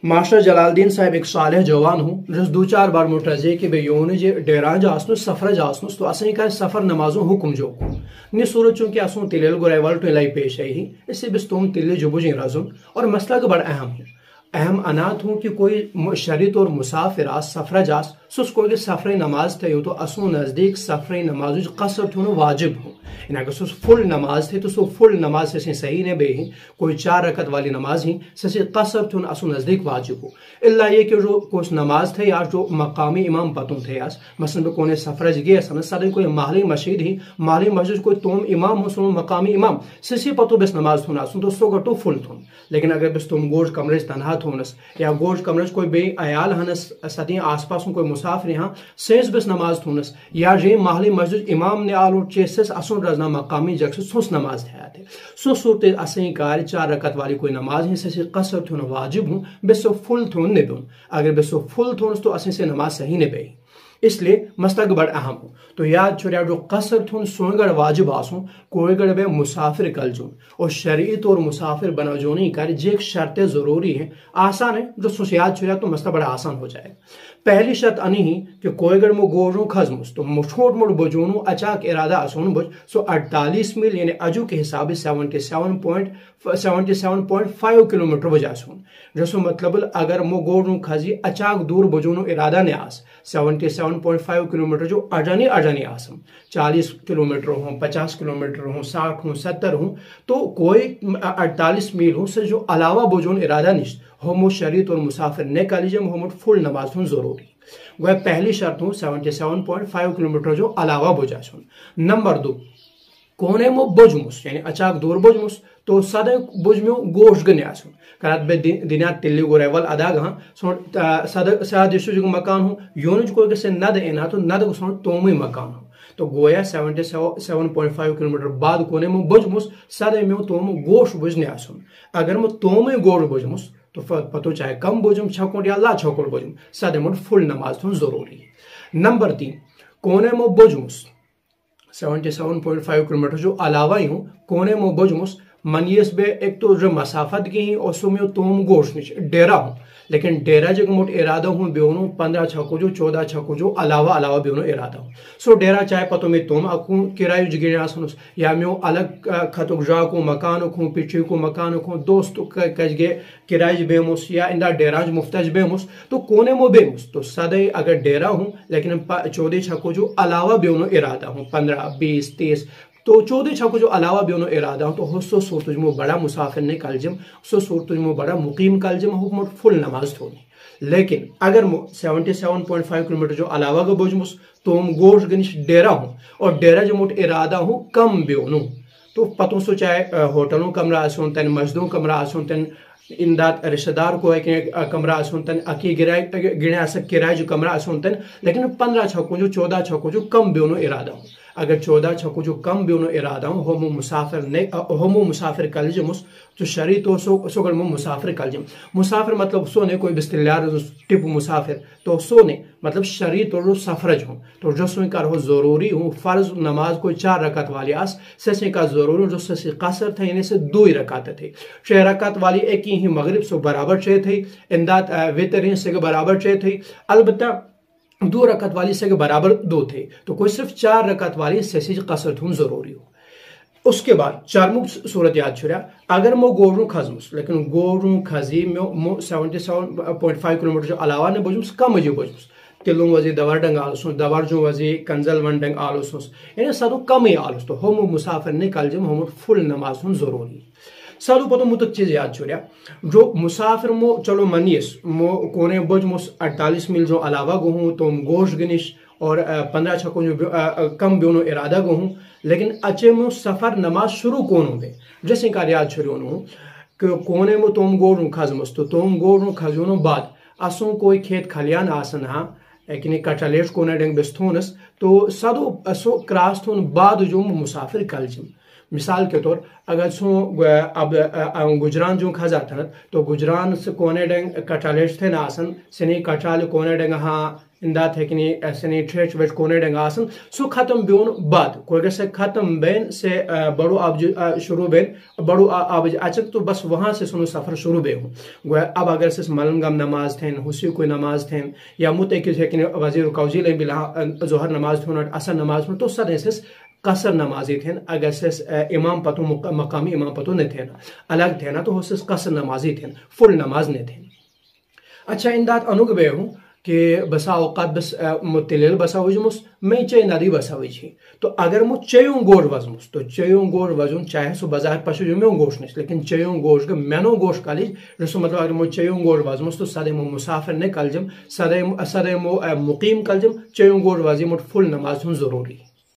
master Jalaluddin साहब एक सालेह जवान हूँ जिस दो चार बार मुतरजे कि बे योन जे डेरांज आसनो सफरज आसनो तो असें का सफर नमाजों हुक्म जो को नि सूरत चूंकि असों तिलेल गुरेवल तो लाई पेश है ही इससे बिस्तोम तिले जुबुजी राजुन और मसला का बड़ा अहम अनाथ हूँ कि कोई शरीत और मुसाफिर आस सफरज आस सुस कोई सफर नमाज थे तो असों नजदीक सफर नमाज कसर थो वाजिब हो इन अगर सुस फुल नमाज थे तो सो फुल नमाज से सही ने बे ही कोई 4 रकत वाली नमाज ही से कसर थो असों नजदीक वाजिब हो इल्ला ये कि जो कुछ नमाज थे या जो मकामी इमाम पतों थे यास मसलन पे कोने सफरज गए सन सदन कोई माहली मस्जिद ही माहली मस्जिद कोई तुम इमाम हो सुनो मकामी इमाम से पतो बस नमाज थोना सुन तो सो गटो फुल थोन लेकिन अगर बस तुम गोश कमरे तनहा थोनस या गोश कमरे कोई बे अयाल हनस सदी आसपास कोई मुसाफिर यहाँ सेस बस नमाज थोनस या जे माहली मस्जिद इमाम ने आलो चेसस असुन रजना मकामी जगह सुस नमाज थे सो सूरत असें कार 4 रकत वाली कोई नमाज है से कसर थोन वाजिब हूँ बेसो फुल थोन ने दून अगर बेसो फुल थोन तो असें से नमाज सही ने बे इसलिए मस्तक बड़ अहम हो तो याद छोड़ा जो कसर थुन सोनगढ़ वाजिब आसों कोईगढ़ बे मुसाफिर कल जो और शरीयत और मुसाफिर बना जो नहीं कर जे एक शर्तें जरूरी है आसान है जो सो याद छोड़ा तो मस्ता बड़ा आसान हो जाएगा पहली शर्त अनी ही कि कोईगढ़ में गोरों खजमुस तो छोट मोट बजोनू अचाक इरादा असोन बज सो 48 मील यानी अजू के हिसाब से 77.5 किलोमीटर वजह सुन जसो मतलब अगर मो गोरों खजी अचाक दूर बजोनू इरादा ने आस 77.5 किलोमीटर जो अजानी अजानी आसम 40 किलोमीटर हो 50 किलोमीटर हो 60 हो 70 हो तो कोई 48 मील हो से जो अलावा बोझोन इरादा निश्चित होमो शरीत और मुसाफिर ने कालीजम होमो फुल नमाज हो जरूरी वह पहली शर्त हो 77.5 किलोमीटर जो अलावा बोझा सुन नंबर 2 कोने मो बोझमुस यानी अचाक दूर बोझमुस तो सदा बोझ में गोश गने आसुन करात बे दिना तिल्ली गोरेवल अदा गहा सो सदा सादिशु जो मकान हो योनज को से नद एना तो नद को सो तोमी मकान हो तो गोया 77.5 किलोमीटर बाद कोने में बोझमुस सदा में तोम गोश बोझने आसुन अगर मो तोमी गोश बोझमुस तो पतो चाहे कम बोझम छकोट या ला छकोट बोझम सदा मोट फुल नमाज तो जरूरी नंबर 3 कोने में बोझमुस 77.5 किलोमीटर जो अलावा ही हूँ कोने में बोझमुस मनियस बे एक तो जो मसाफत की ही और सो में तोम गोश निच डेरा हूँ लेकिन डेरा जगह मोट इरादा हूँ बेनो 15 छको जो 14 छको जो अलावा बेनो इरादा हूँ सो डेरा चाहे पतो में तुम अकू किराय जगह सुनस या मैं अलग खतुक जा को मकान खूँ पीछे को मकान खूँ दोस्त कजगे किराय बेमुस या इंदा डेराज मुफ्तज बेमुस तो कोने मो बेमुस तो सदै अगर डेरा हूँ लेकिन 14 छको जो अलावा बेनो इरादा हूँ 15 20 30 तो 14 छको जो अलावा बेनो इरादा हो तो हुस्सो सूरतुजमो बड़ा मुसाफिर ने कलजम सो सूरतुजमो बड़ा मुकीम कलजम हुकम फुल नमाज थोनी लेकिन अगर 77.5 किलोमीटर जो अलावा का बोझमुस तो गोश गनिश डेरा हूँ और डेरा जो मोट इरादा हूँ कम बेनो तो पतों सो चाहे होटलों कमरा आसोन तन मस्जिदों कमरा आसोन तन इमदाद रिश्तेदार को है कमरा आसोन अकी गिने किराए जो कमरा आसोन लेकिन 15 छको जो 14 छको जो कम बेनो इरादा हूँ अगर 14 छको जो कम बेनो इरादा हूँ होमो मुसाफिर कलजमुस तो शरी तो सोगर मो मुसाफिर कलजम मुसाफिर मतलब सोने कोई बिस्तिल्लार टिप मुसाफिर तो सोने मतलब शरी तो सफरज हूँ तो जो सोने का जरूरी हूँ फर्ज नमाज कोई 4 रकात वाली आस से का जरूरी जो से कसर थे इन्हें से 2 रकात थे 6 रकात वाली एक ही मगरिब सो बराबर 6 थे इमदाद वितर से बराबर 6 थे अलबत्ता 2 रकात वाली से बराबर 2 थे तो कोई सिर्फ 4 रकात वाली से कसर थूम जरूरी हो उसके बाद चारमुख सूरत याद छुरा अगर मो गोरू खजमुस लेकिन गोरू खजी मो 77.5 किलोमीटर जो अलावा ने बोझमुस कम जो बोझमुस तिलुं वजी दवर डंग आलुस दवर जो वजी कंजल वन डंग आलुस यानी सदो कम ही आलुस तो होमो मुसाफिर ने कलजम होमो फुल नमाज जरूरी साधु पतो मुतक चीज याद छोड़ा जो मुसाफिर मो चलो मनियस मो कोने बोझमुस 48 मील जो अलावा गो तो गोश गनिश और 15 छको जो कम बेनो इरादा गो हूँ लेकिन अच्छे में सफर नमाज शुरू कौन होंगे जैसे का याद शुरू कि कोने में तुम गोरू खजमस तो तुम गोरू खजोनो बाद असों कोई खेत खलियान आसन हाँ लेकिन कटलेट कोने डंग बिस्तोनस तो सदो असो क्रास थोन बाद जो मुसाफिर कलजम مثال کے طور اگر سو اب گجران جو کھزا تھا تو گجران سے کونے ڈنگ کٹالش تھے نا آسن سنی کٹال کونے ڈنگ ہاں اندات ہے کنی سنی ٹھیچ وچ کونے ڈنگ آسن سو ختم بیون بعد کوئی سے ختم بین سے بڑو آب شروع بین بڑو آب اچک تو بس وہاں سے سنو سفر شروع بے ہوں اب اگر سے ملنگم نماز تھین حسی کوئی نماز تھین یا متعقد ہے کہ وزیر کوزی لیں بلا ظہر نماز تھون اثر نماز تھون تو سر ایسے قصر نمازی تھین اگر سے امام پتو مقامی امام پتو نہیں تھے الگ تھے نا تو ہو سے قصر نمازی تھین فل نماز نہیں تھین اچھا اندات انوگ بے ہوں کہ بسا اوقات بس متلیل بسا وجمس میں چے ندی بسا وجھی تو اگر مو چیون گوش وزمس تو چیون گوش وزن چاہے سو بظاہر پشو جو میون گوش نش لیکن چیون گوش گا مینو گوش کالیج رسو مطلب اگر مو چیون گوش وزمس تو سدے مو مسافر نے کلجم سدے مو مقیم کلجم چیون گوش وزی مو فل نماز ہن ضروری